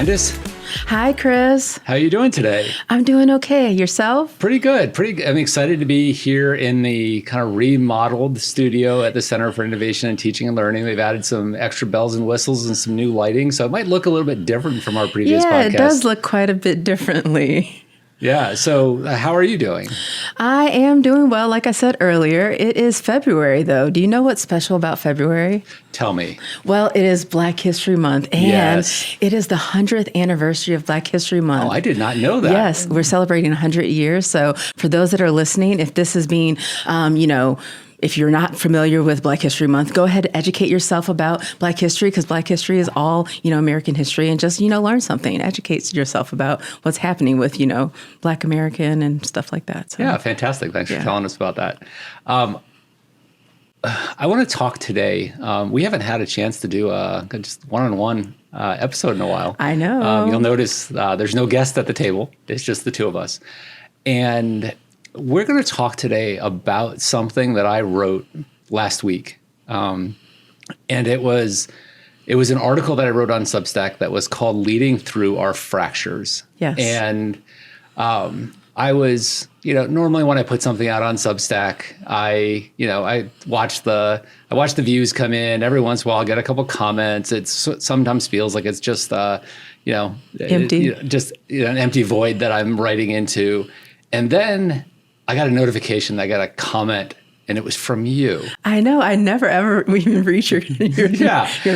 Candice. Hi, Chris. How are you doing today? I'm doing okay. Yourself? Pretty good. I'm excited to be here in the kind of remodeled studio at the Center for Innovation and Teaching and Learning. They've added some extra bells and whistles and some new lighting, so it might look a little bit different from our previous podcast. Yeah, it does look quite a bit differently. Yeah. So how are you doing? I am doing well. Like I said earlier, it is February, though. Do you know what's special about February? Tell me. Well, it is Black History Month, and Yes. it is the 100th anniversary of Black History Month. Oh, I did not know that. Yes, we're celebrating 100 years. So for those that are listening, if this is being, if you're not familiar with Black History Month, go ahead and educate yourself about Black history, because Black history is all, American history, and just, learn something. Educate yourself about what's happening with, Black American and stuff like that. So, Yeah, fantastic. Thanks for telling us about that. I want to talk today. We haven't had a chance to do a just one-on-one episode in a while. I know. You'll notice there's no guest at the table. It's just the two of us. And we're going to talk today about something that I wrote last week. And it was an article that I wrote on Substack that was called Leading Through Our Fractures. Yes. And I was, normally when I put something out on Substack, I watch the views come in. Every once in a while, I'll get a couple comments. It sometimes feels like it's just, empty, an empty void that I'm writing into. And then I got a notification that I got a comment, and it was from you. I know. I never, ever even read your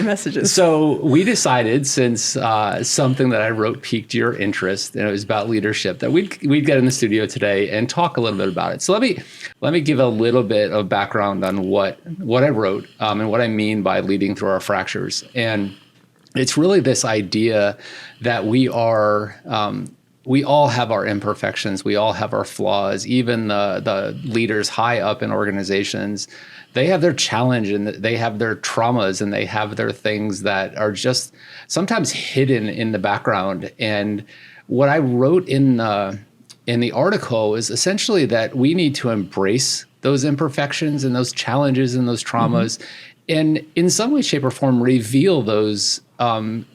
messages. So we decided, since something that I wrote piqued your interest, and it was about leadership, that we'd get in the studio today and talk a little bit about it. So let me give a little bit of background on what I wrote and what I mean by leading through our fractures. And it's really this idea that we all have our imperfections. We all have our flaws. Even the leaders high up in organizations, they have their challenge, and they have their traumas, and they have their things that are just sometimes hidden in the background. And what I wrote in the article is essentially that we need to embrace those imperfections and those challenges and those traumas, and in some way, shape, or form, reveal those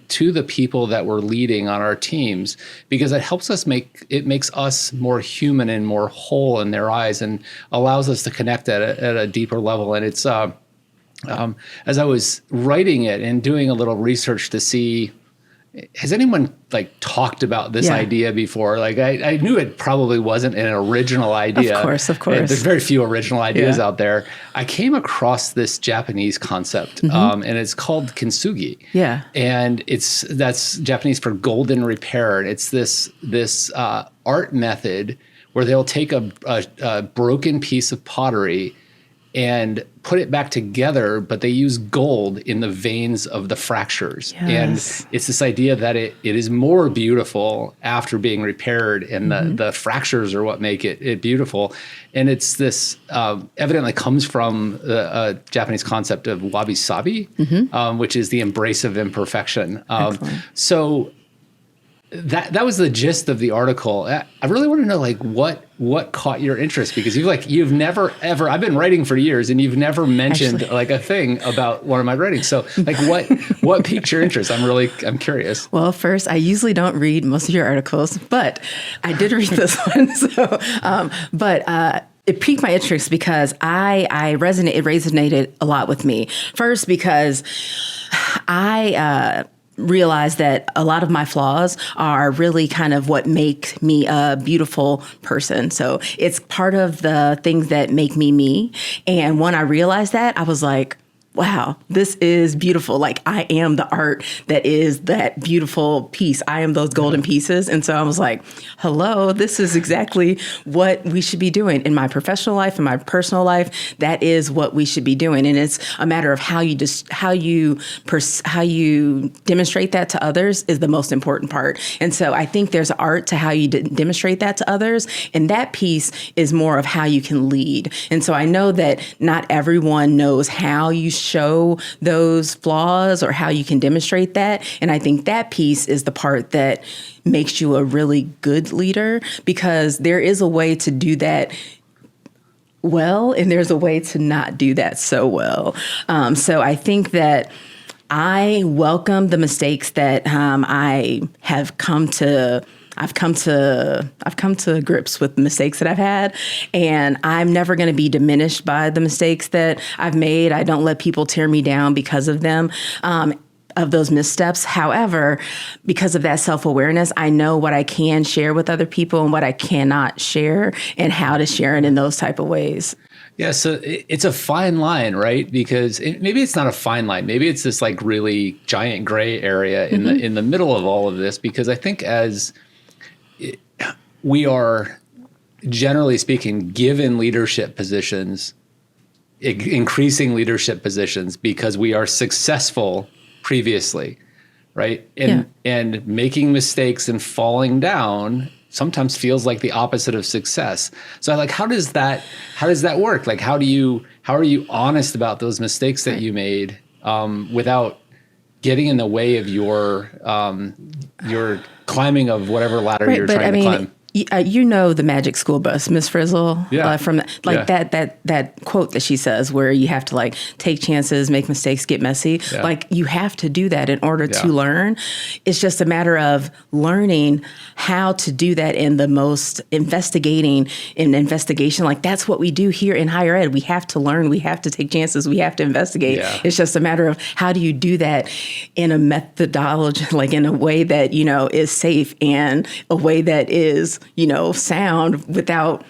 to the people that we're leading on our teams, because it helps us makes us more human and more whole in their eyes, and allows us to connect at a deeper level. And it's as I was writing it and doing a little research to see, has anyone talked about this idea before? I knew it probably wasn't an original idea. Of course. There's very few original ideas out there. I came across this Japanese concept, and it's called kintsugi. Yeah. And that's Japanese for golden repair. And it's this art method where they'll take a broken piece of pottery and put it back together, but they use gold in the veins of the fractures. Yes. And it's this idea that it is more beautiful after being repaired, and the fractures are what make it beautiful. And it's this, evidently comes from the Japanese concept of wabi-sabi, which is the embrace of imperfection. So that was the gist of the article. I really want to know what caught your interest, because you've never ever, I've been writing for years, and you've never mentioned a thing about one of my writings. So what piqued your interest? I'm curious. Well, first, I usually don't read most of your articles, but I did read this one. So, it piqued my interest because it resonated a lot with me. First, because I realize that a lot of my flaws are really kind of what make me a beautiful person. So it's part of the things that make me me. And when I realized that, I was like, wow, this is beautiful. I am the art that is that beautiful piece. I am those golden pieces. And so I was like, hello, this is exactly what we should be doing in my professional life, in my personal life. That is what we should be doing. And it's a matter of how you demonstrate that to others is the most important part. And so I think there's art to how you demonstrate that to others. And that piece is more of how you can lead. And so I know that not everyone knows how you show those flaws or how you can demonstrate that. And I think that piece is the part that makes you a really good leader, because there is a way to do that well, and there's a way to not do that so well. So I think that I welcome the mistakes that I've come to grips with mistakes that I've had, and I'm never going to be diminished by the mistakes that I've made. I don't let people tear me down because of them. Of those missteps. However, because of that self-awareness, I know what I can share with other people and what I cannot share, and how to share it in those type of ways. Yeah, so it's a fine line, right? Because maybe it's not a fine line. Maybe it's this like really giant gray area in the middle of all of this. Because I think we are, generally speaking, given leadership positions, increasing leadership positions because we are successful previously, right? And making mistakes and falling down sometimes feels like the opposite of success. So like, how does that work? Like, how are you honest about those mistakes that you made without getting in the way of your climbing of whatever ladder you're trying to climb? You know the Magic School Bus, Miss Frizzle, from that quote that she says, where you have to like take chances, make mistakes, get messy. Yeah. Like you have to do that in order to learn. It's just a matter of learning how to do that in the most investigation. Like that's what we do here in higher ed. We have to learn. We have to take chances. We have to investigate. Yeah. It's just a matter of how do you do that in a methodology, like in a way that, is safe and a way that is, sound without,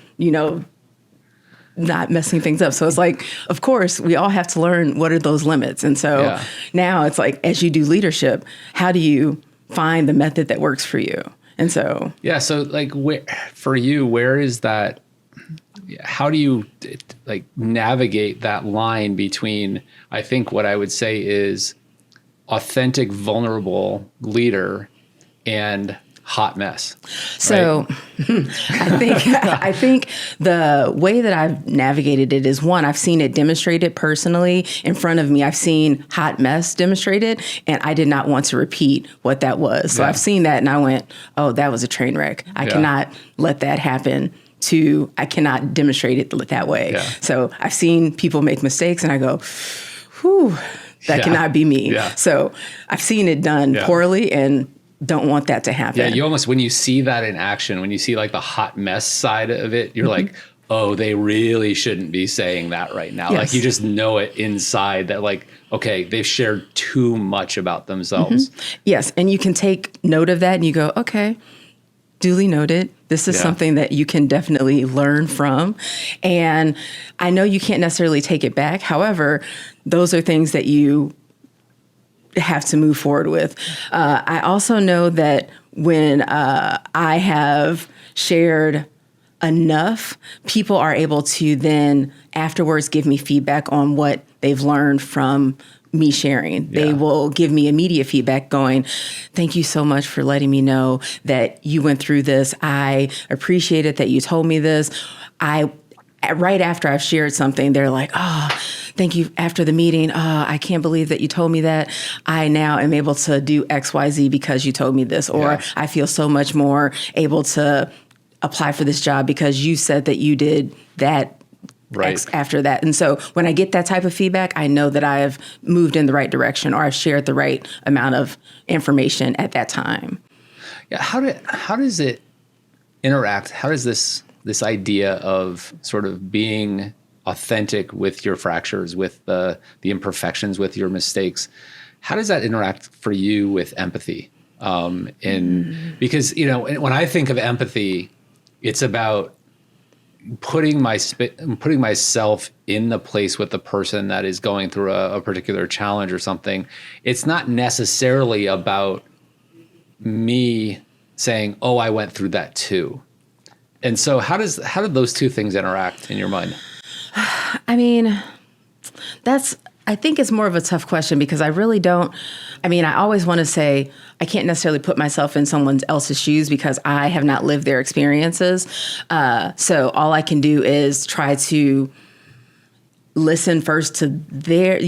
not messing things up. So it's like, of course, we all have to learn what are those limits. And so now it's like, as you do leadership, how do you find the method that works for you? And so. Yeah. So like for you, where is that? How do you like navigate that line between, I think what I would say is authentic, vulnerable leader and hot mess? So right? I think the way that I've navigated it is, one, I've seen it demonstrated personally in front of me. I've seen hot mess demonstrated, and I did not want to repeat what that was. So I've seen that and I went, oh, that was a train wreck. I cannot let that happen. I cannot demonstrate it that way. Yeah. So I've seen people make mistakes and I go, whew, that cannot be me. Yeah. So I've seen it done poorly and don't want that to happen. Yeah, you almost, when you see that in action, when you see like the hot mess side of it, you're like, oh, they really shouldn't be saying that right now. Yes. Like you just know it inside that like, okay, they've shared too much about themselves. Yes, and you can take note of that and you go, okay, duly noted. This is something that you can definitely learn from. And I know you can't necessarily take it back. However, those are things that you have to move forward with. I also know that when I have shared enough, people are able to then afterwards give me feedback on what they've learned from me sharing. Yeah. They will give me immediate feedback going, thank you so much for letting me know that you went through this. I appreciate it that you told me this. Right after I've shared something, they're like, oh, thank you after the meeting. I can't believe that you told me that. I now am able to do X, Y, Z because you told me this. Or I feel so much more able to apply for this job because you said that you did that X after that. And so when I get that type of feedback, I know that I have moved in the right direction or I've shared the right amount of information at that time. Yeah. How does it interact? How does this idea of sort of being authentic with your fractures, with the imperfections, with your mistakes, how does that interact for you with empathy? Because, when I think of empathy, it's about putting myself in the place with the person that is going through a particular challenge or something. It's not necessarily about me saying, oh, I went through that too. And so how did those two things interact in your mind? I mean, I think it's more of a tough question because I really don't. I mean, I always want to say I can't necessarily put myself in someone else's shoes because I have not lived their experiences. So all I can do is try to listen first to their,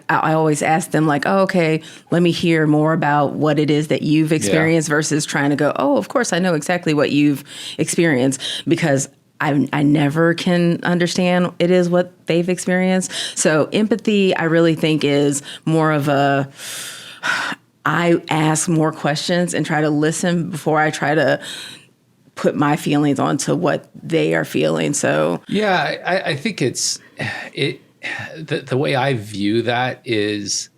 I always ask them like, oh, okay, let me hear more about what it is that you've experienced versus trying to go, oh, of course, I know exactly what you've experienced, because I never can understand it is what they've experienced. So empathy, I really think, is more of I ask more questions and try to listen before I try to put my feelings onto what they are feeling. So yeah, I think the way I view that is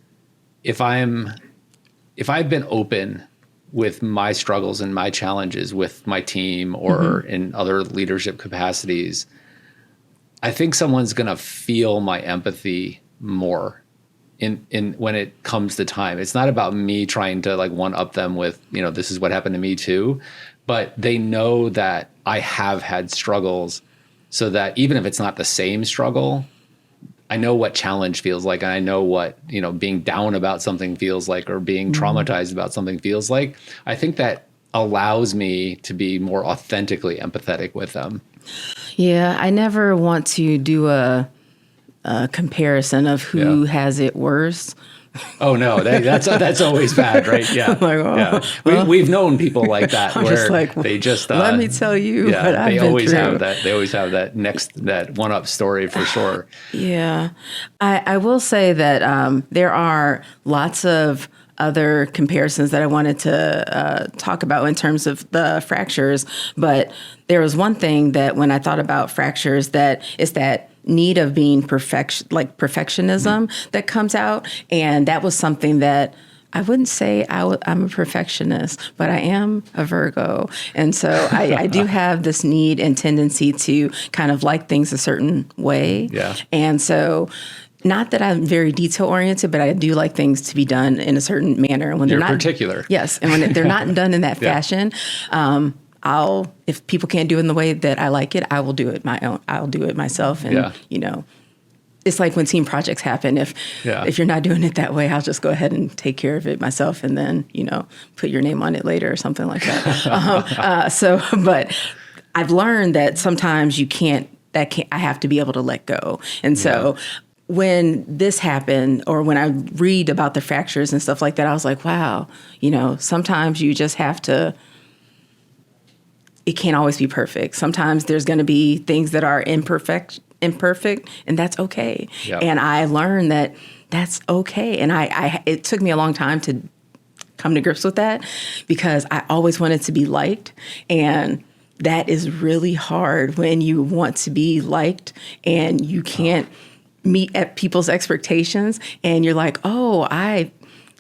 if I've been open with my struggles and my challenges with my team or in other leadership capacities, I think someone's going to feel my empathy more in when it comes to time. It's not about me trying to like one up them with, this is what happened to me too, but they know that I have had struggles, so that even if it's not the same struggle, I know what challenge feels like, and I know what, being down about something feels like, or being traumatized about something feels like. I think that allows me to be more authentically empathetic with them. Yeah, I never want to do a comparison of who has it worse. Oh no, that's always bad, right? Yeah, we've known people like that where they just let me tell you what I've been through. They always have that one up story for sure. Yeah, I will say that there are lots of other comparisons that I wanted to talk about in terms of the fractures, but there was one thing that when I thought about fractures, that is that need of being perfectionism that comes out. And that was something that I wouldn't say I'm a perfectionist, but I am a Virgo. And so I do have this need and tendency to kind of like things a certain way. Yeah. And so not that I'm very detail oriented, but I do like things to be done in a certain manner. And when they're not particular. Yes. And when they're not done in that fashion, if people can't do it in the way that I like it, I will do it I'll do it myself. And, it's like when team projects happen. If you're not doing it that way, I'll just go ahead and take care of it myself and then, put your name on it later or something like that. But I've learned that sometimes I have to be able to let go. And so when this happened, or when I read about the fractures and stuff like that, I was like, wow, sometimes you just have to. It can't always be perfect. Sometimes there's going to be things that are imperfect, and that's okay. Yep. And I learned that that's okay. And it took me a long time to come to grips with that, because I always wanted to be liked. And that is really hard when you want to be liked and you can't meet at people's expectations. And you're like, oh, I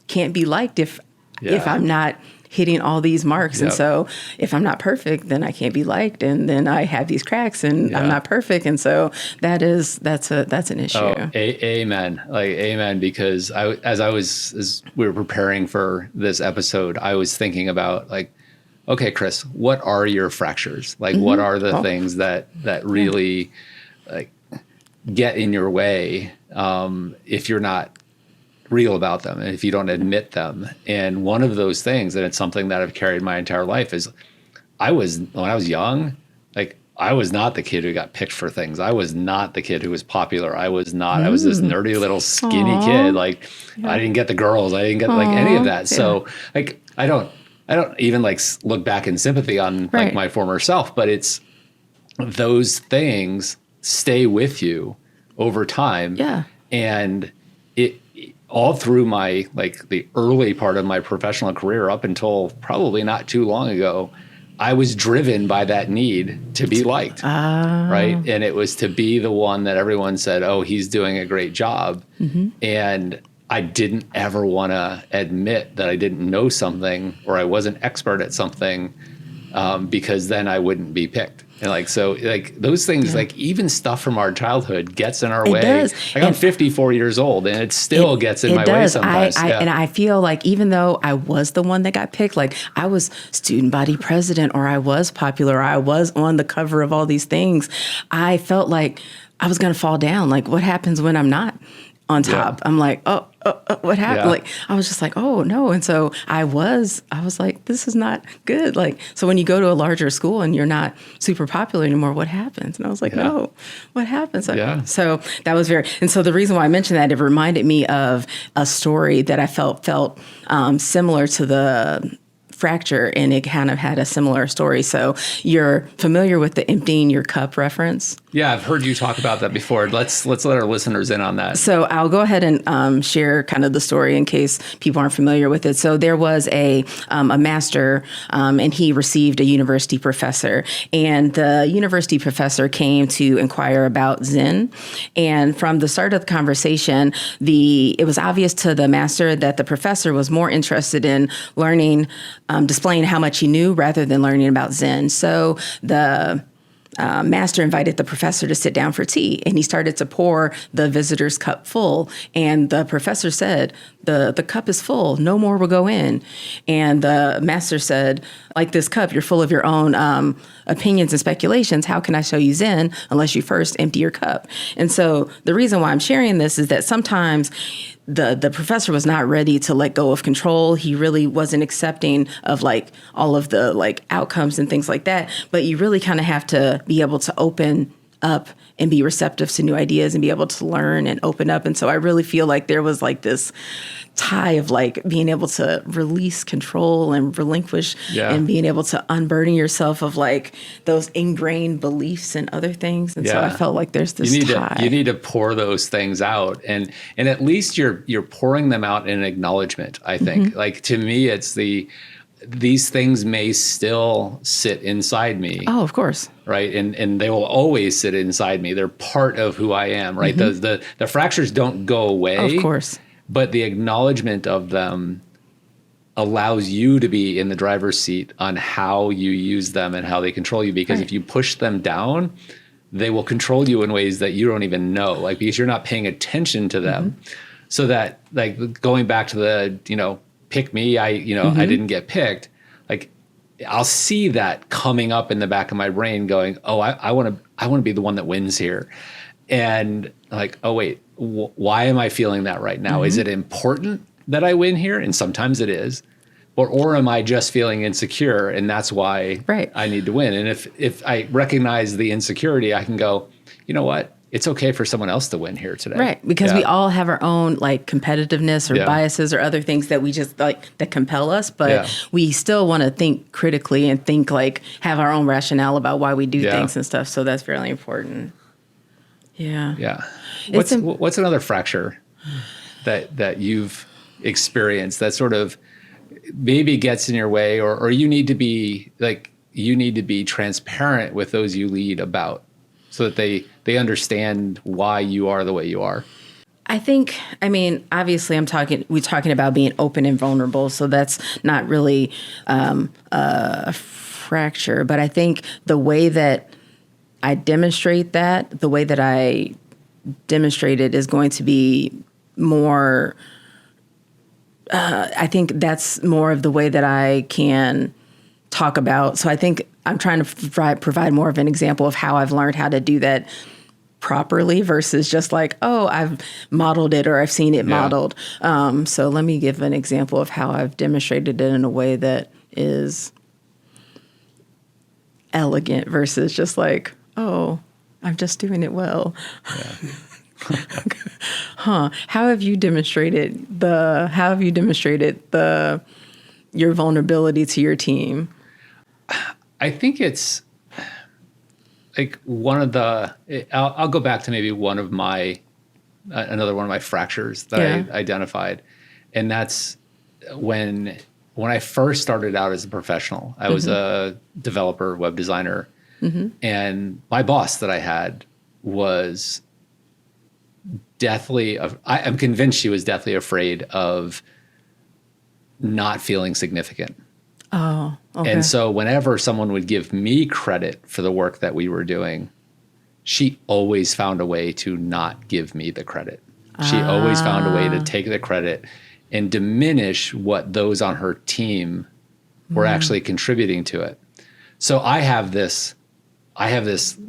can't be liked if I'm not hitting all these marks. Yep. And so if I'm not perfect, then I can't be liked. And then I have these cracks and I'm not perfect. And so that's an issue. Oh, amen. Amen. Because as we were preparing for this episode, I was thinking about okay, Chris, what are your fractures? What are the things that really get in your way if you're not real about them and if you don't admit them? And one of those things, and it's something that I've carried my entire life, is when I was young, I was not the kid who got picked for things. I was not the kid who was popular. I was not. I was this nerdy little skinny kid. I didn't get the girls. I didn't get any of that. So I don't even look back in sympathy on my former self, but it's those things stay with you over time. Yeah. And it all through my the early part of my professional career up until probably not too long ago, I was driven by that need to be liked, right? And it was to be the one that everyone said, oh, he's doing a great job. Mm-hmm. And I didn't ever want to admit that I didn't know something or I wasn't expert at something, because then I wouldn't be picked. And those things, even stuff from our childhood gets in our way. Does. I'm 54 years old and it still gets in my way sometimes. And I feel even though I was the one that got picked, I was student body president, or I was popular, or I was on the cover of all these things, I felt like I was going to fall down. What happens when I'm not on top? I'm like, oh, what happened? I was just like, oh no. And so I was like, this is not good. So when you go to a larger school and you're not super popular anymore, what happens? And I was like, no, what happens? So that was and so the reason why I mentioned that, it reminded me of a story that I felt similar to the fracture, and it kind of had a similar story. So you're familiar with the emptying your cup reference? Yeah, I've heard you talk about that before. Let's let our listeners in on that. So I'll go ahead and share kind of the story in case people aren't familiar with it. So there was a master, and he received a university professor, and the university professor came to inquire about Zen. And from the start of the conversation, it was obvious to the master that the professor was more interested in learning, displaying how much he knew rather than learning about Zen. So the master invited the professor to sit down for tea, and he started to pour the visitor's cup full. And the professor said, the cup is full, no more will go in. And the master said, like this cup, you're full of your own opinions and speculations. How can I show you Zen unless you first empty your cup? And so the reason why I'm sharing this is that sometimes the professor was not ready to let go of control. He really wasn't accepting of like all of the like outcomes and things like that. But you really kind of have to be able to open up and be receptive to new ideas and be able to learn and open up. And so I really feel like there was like this tie of like being able to release control and relinquish and being able to unburden yourself of like those ingrained beliefs and other things. And so I felt like there's this tie. You need to pour those things out, and at least you're pouring them out in acknowledgement, I think. Like to me, it's these things may still sit inside me. Oh, of course. Right. And they will always sit inside me. They're part of who I am. Right. The fractures don't go away. Of course. But the acknowledgement of them allows you to be in the driver's seat on how you use them and how they control you. Because if you push them down, they will control you in ways that you don't even know. Like, because you're not paying attention to them. So that, like, going back to the, pick me, I didn't get picked. Like, I'll see that coming up in the back of my brain going, oh, I want to be the one that wins here. And like, oh, wait, why am I feeling that right now? Is it important that I win here? And sometimes it is. Or am I just feeling insecure and that's why I need to win? And if I recognize the insecurity, I can go, you know what? It's okay for someone else to win here today. Right. Because we all have our own like competitiveness or biases or other things that we just like that compel us. But we still want to think critically and think like have our own rationale about why we do things and stuff. So that's really important. Yeah. Yeah. What's another fracture that you've experienced that sort of maybe gets in your way or you need to be transparent with those you lead about so that they understand why you are the way you are? Obviously we're talking about being open and vulnerable. So that's not really a fracture, but I think the way that I demonstrate that, the way that I demonstrate it is going to be more, I think that's more of the way that I can talk about. So I think I'm trying to provide more of an example of how I've learned how to do that properly versus just like, oh, I've modeled it or I've seen it modeled. So let me give an example of how I've demonstrated it in a way that is elegant versus just like, oh, I'm just doing it well. How have you demonstrated your vulnerability to your team? I think it's like I'll go back to maybe another one of my fractures that I identified. And that's when I first started out as a professional, I was a developer, web designer. And my boss that I had was I'm convinced she was deathly afraid of not feeling significant. Oh, okay. And so whenever someone would give me credit for the work that we were doing, she always found a way to not give me the credit. She always found a way to take the credit and diminish what those on her team were actually contributing to it. So I have this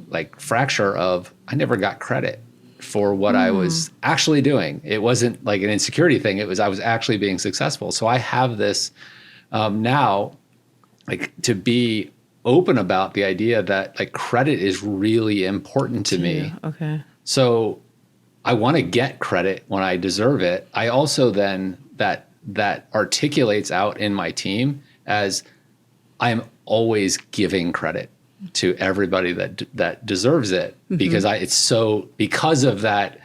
like fracture of I never got credit for what I was actually doing. It wasn't like an insecurity thing. I was actually being successful. So I have this now, like, to be open about the idea that like credit is really important to me. Okay. So I want to get credit when I deserve it. I also then that articulates out in my team as I am always giving credit to everybody that deserves it, because because of that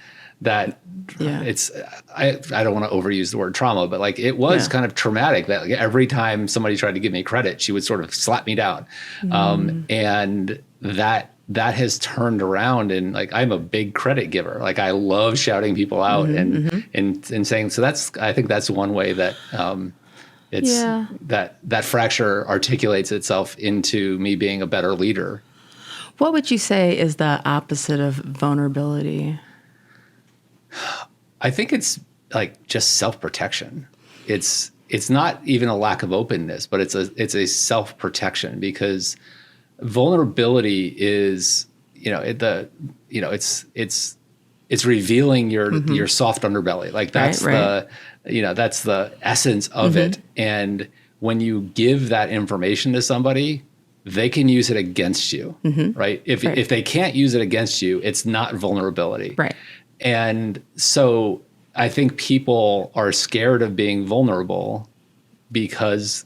it's, I don't want to overuse the word trauma, but like it was kind of traumatic that like every time somebody tried to give me credit, she would sort of slap me down. And that has turned around, and like I'm a big credit giver. Like I love shouting people out and saying, so I think that's one way that it's that fracture articulates itself into me being a better leader. What would you say is the opposite of vulnerability? I think it's like just self-protection. It's not even a lack of openness, but it's a self-protection, because vulnerability is, it's revealing your soft underbelly. Like that's that's the essence of it. And when you give that information to somebody, they can use it against you, right? If they can't use it against you, it's not vulnerability. Right. And so I think people are scared of being vulnerable because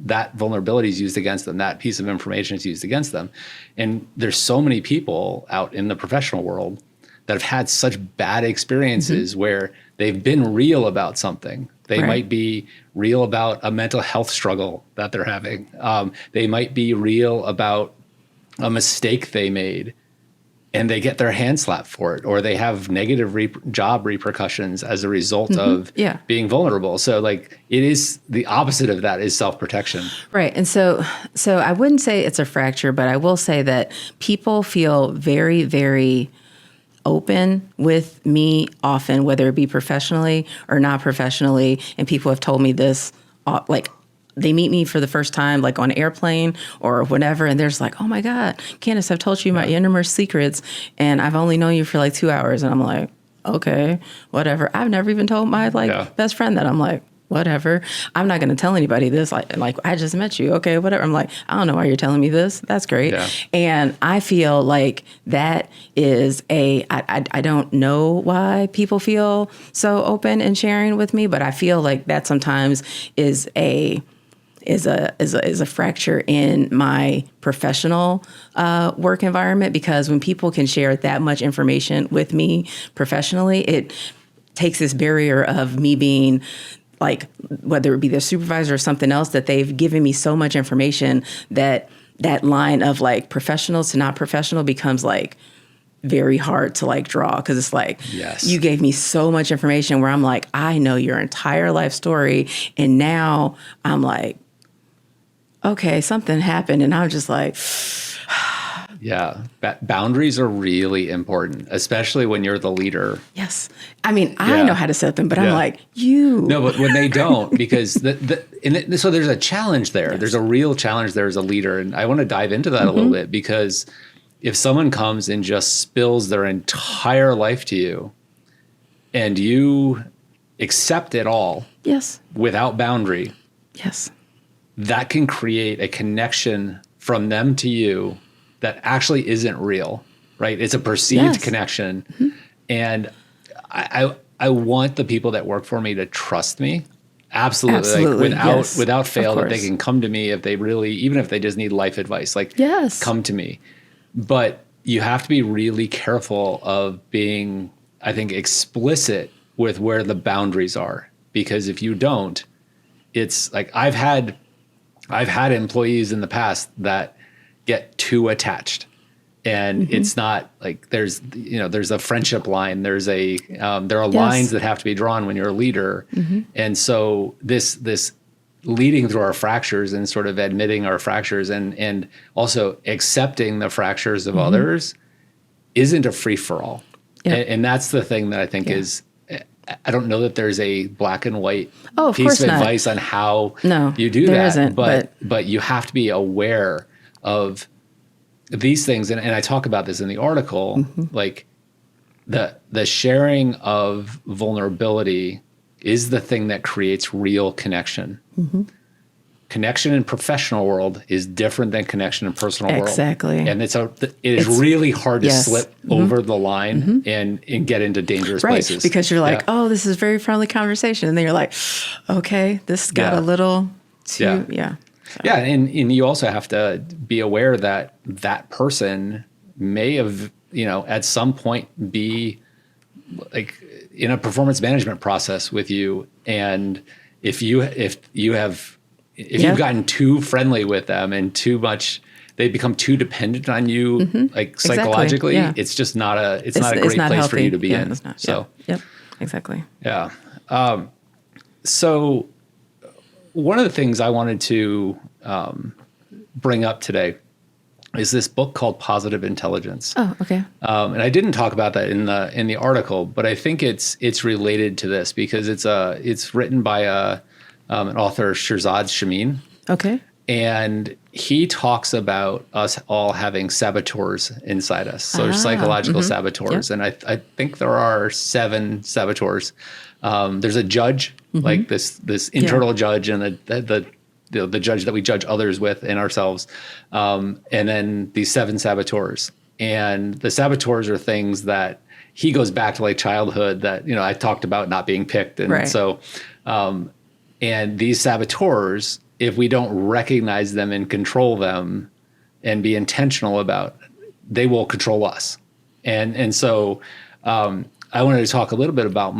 that vulnerability is used against them. That piece of information is used against them. And there's so many people out in the professional world that have had such bad experiences where they've been real about something. They might be real about a mental health struggle that they're having. They might be real about a mistake they made, and they get their hand slapped for it, or they have negative job repercussions as a result of being vulnerable. So like it is the opposite of that is self-protection. Right. And so I wouldn't say it's a fracture, but I will say that people feel very, very open with me often, whether it be professionally or not professionally. And people have told me this, like, they meet me for the first time, like on an airplane or whatever, and there's like, oh my God, Candice, I've told you my innermost secrets, and I've only known you for like 2 hours. And I'm like, okay, whatever. I've never even told my best friend that. I'm like, whatever. I'm not going to tell anybody this. Like I just met you. Okay, whatever. I'm like, I don't know why you're telling me this. That's great. Yeah. And I feel like that is I don't know why people feel so open and sharing with me, but I feel like that sometimes is a fracture in my professional work environment, because when people can share that much information with me professionally, it takes this barrier of me being like, whether it be their supervisor or something else, that they've given me so much information that line of like professional to not professional becomes like very hard to like draw, because it's like, you gave me so much information where I'm like, I know your entire life story, and now I'm like, okay, something happened, and I'm just like, boundaries are really important, especially when you're the leader. Yes. I mean, I know how to set them, but I'm like, No, but when they don't, because so there's a challenge there. Yes. There's a real challenge there as a leader. And I want to dive into that a little bit, because if someone comes and just spills their entire life to you and you accept it all without boundary, that can create a connection from them to you that actually isn't real, right? It's a perceived connection. And I want the people that work for me to trust me. Absolutely. Like without fail, that they can come to me if they really, even if they just need life advice, like come to me. But you have to be really careful of being, I think, explicit with where the boundaries are, because if you don't, it's like I've had employees in the past that get too attached, and it's not like there's a friendship line. There are lines that have to be drawn when you're a leader. And so this leading through our fractures and sort of admitting our fractures and also accepting the fractures of others isn't a free for all. And that's the thing that I think is, I don't know that there's a black and white piece of advice on how you do that. Isn't, but you have to be aware of these things. And I talk about this in the article, like the sharing of vulnerability is the thing that creates real connection. Connection in professional world is different than connection in personal world. Exactly. And it is really hard to slip over the line and get into dangerous places. Because you're like, oh, this is a very friendly conversation. And then you're like, okay, this got a little So. Yeah. And you also have to be aware that that person may have, at some point be like in a performance management process with you. And if you've gotten too friendly with them and too much, they become too dependent on you, like psychologically, it's just not a great place for you to be in. It's not, so, yep, exactly. Yeah. So one of the things I wanted to bring up today is this book called Positive Intelligence. Oh, okay. And I didn't talk about that in the article, but I think it's related to this because it's written by an author, Shirzad Chamine. Okay. And he talks about us all having saboteurs inside us. So psychological saboteurs. Yep. And I think there are 7 saboteurs. There's a judge, like this internal judge, and the judge that we judge others with and ourselves. And then these 7 saboteurs. And the saboteurs are things that he goes back to like childhood that, I talked about not being picked. And so, and these saboteurs, if we don't recognize them and control them and be intentional about, they will control us. And so I wanted to talk a little bit about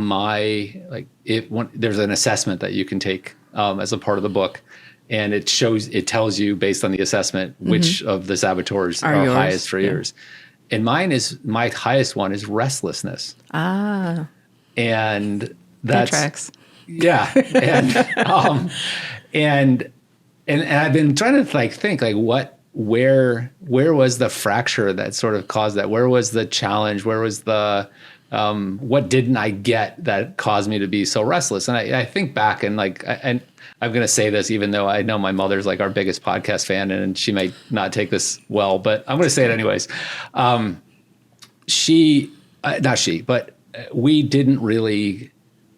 there's an assessment that you can take as a part of the book. And it tells you based on the assessment, which of the saboteurs are highest for yours. And my highest one is restlessness. And that tracks. Yeah. And I've been trying to think where was the fracture that sort of caused that? Where was the challenge? Where was the, what didn't I get that caused me to be so restless? And I think back and and I'm going to say this, even though I know my mother's like our biggest podcast fan and she might not take this well, but I'm going to say it anyways. But we didn't really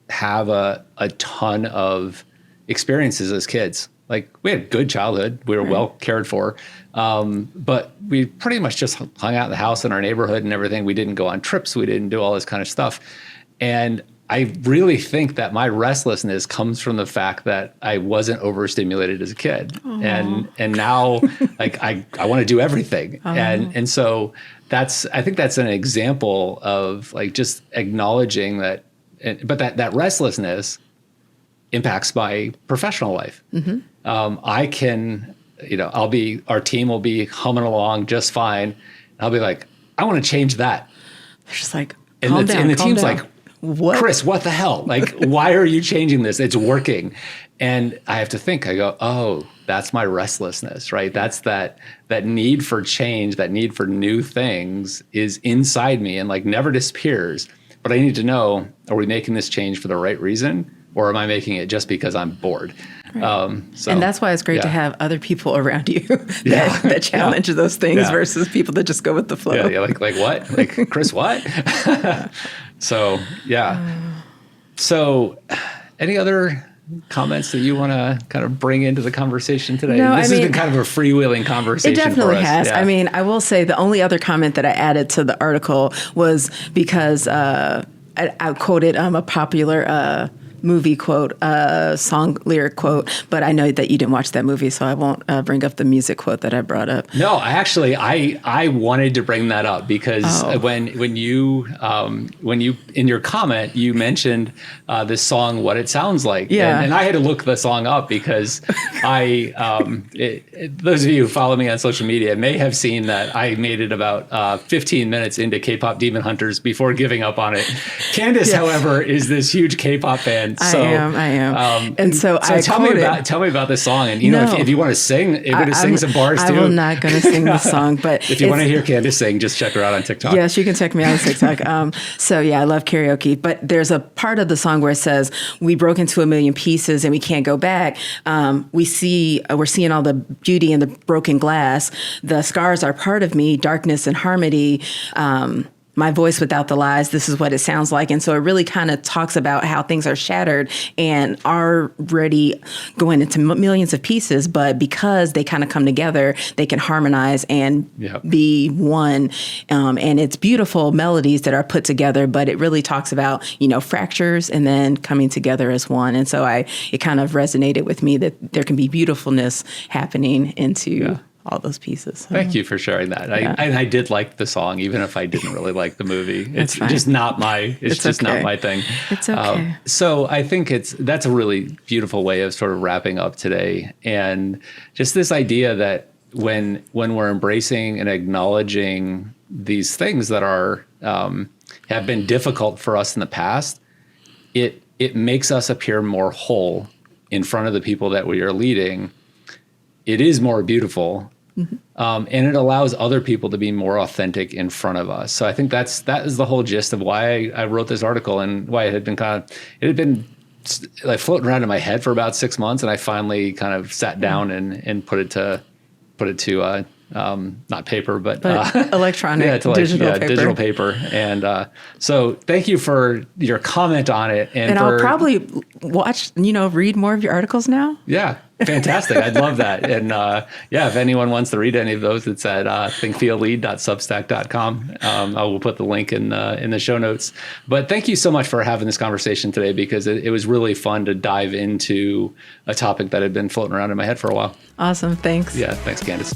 have a ton of experiences as kids. Like we had a good childhood. We were well cared for. But we pretty much just hung out in the house in our neighborhood and everything. We didn't go on trips. We didn't do all this kind of stuff. And I really think that my restlessness comes from the fact that I wasn't overstimulated as a kid. Aww. And now like I want to do everything. And so I think that's an example of like just acknowledging that, but that restlessness impacts my professional life. I can, our team will be humming along just fine. I'll be like, I want to change that. They're just like, and the team's like, what? Chris, what the hell? Like, why are you changing this? It's working. And I have to think, I go, oh, that's my restlessness, right? That's that need for change, that need for new things is inside me and like never disappears. But I need to know, are we making this change for the right reason? Or am I making it just because I'm bored? Right. And that's why it's great to have other people around you that challenge those things versus people that just go with the flow. Yeah, like what? Like, Chris, what? So, yeah. So, any other comments that you want to kind of bring into the conversation today? No, this has been kind of a freewheeling conversation. It definitely for us. has. Yeah. I mean, I will say the only other comment that I added to the article was because I quoted a popular movie quote, song lyric quote, but I know that you didn't watch that movie, so I won't bring up the music quote that I brought up. No, I wanted to bring that up because when you in your comment you mentioned this song "What It Sounds Like," and I had to look the song up because those of you who follow me on social media may have seen that I made it about 15 minutes into K-pop Demon Hunters before giving up on it. Candice, however, is this huge K-pop fan. So, I am. And so I tell me about this song. And if you want to sing, sing some bars too. I'm not going to sing the song, but if you want to hear Candice sing, just check her out on TikTok. Yes, you can check me out on TikTok. So yeah, I love karaoke, but there's a part of the song where it says, "We broke into a million pieces and we can't go back." We're seeing all the beauty in the broken glass. The scars are part of me, darkness and harmony. My Voice Without the Lies, this is what it sounds like. And so it really kind of talks about how things are shattered and are already going into millions of pieces, but because they kind of come together, they can harmonize and be one. And it's beautiful melodies that are put together, but it really talks about, fractures and then coming together as one. And so it kind of resonated with me that there can be beautifulness happening into all those pieces. So. Thank you for sharing that. I did like the song, even if I didn't really like the movie. It's just not my. It's just not my thing. It's okay. So I think that's a really beautiful way of sort of wrapping up today, and just this idea that when we're embracing and acknowledging these things that are have been difficult for us in the past, it makes us appear more whole in front of the people that we are leading. It is more beautiful. And it allows other people to be more authentic in front of us. So I think that is the whole gist of why I wrote this article and why it had been like floating around in my head for about 6 months. And I finally kind of sat down and put it to not paper, but electronic, digital paper. And so thank you for your comment on it. And I'll probably watch, read more of your articles now. Yeah. Fantastic. I'd love that. And if anyone wants to read any of those, it's at thinkfeellead.substack.com. I will put the link in the show notes. But thank you so much for having this conversation today, because it was really fun to dive into a topic that had been floating around in my head for a while. Awesome. Thanks. Yeah. Thanks, Candice.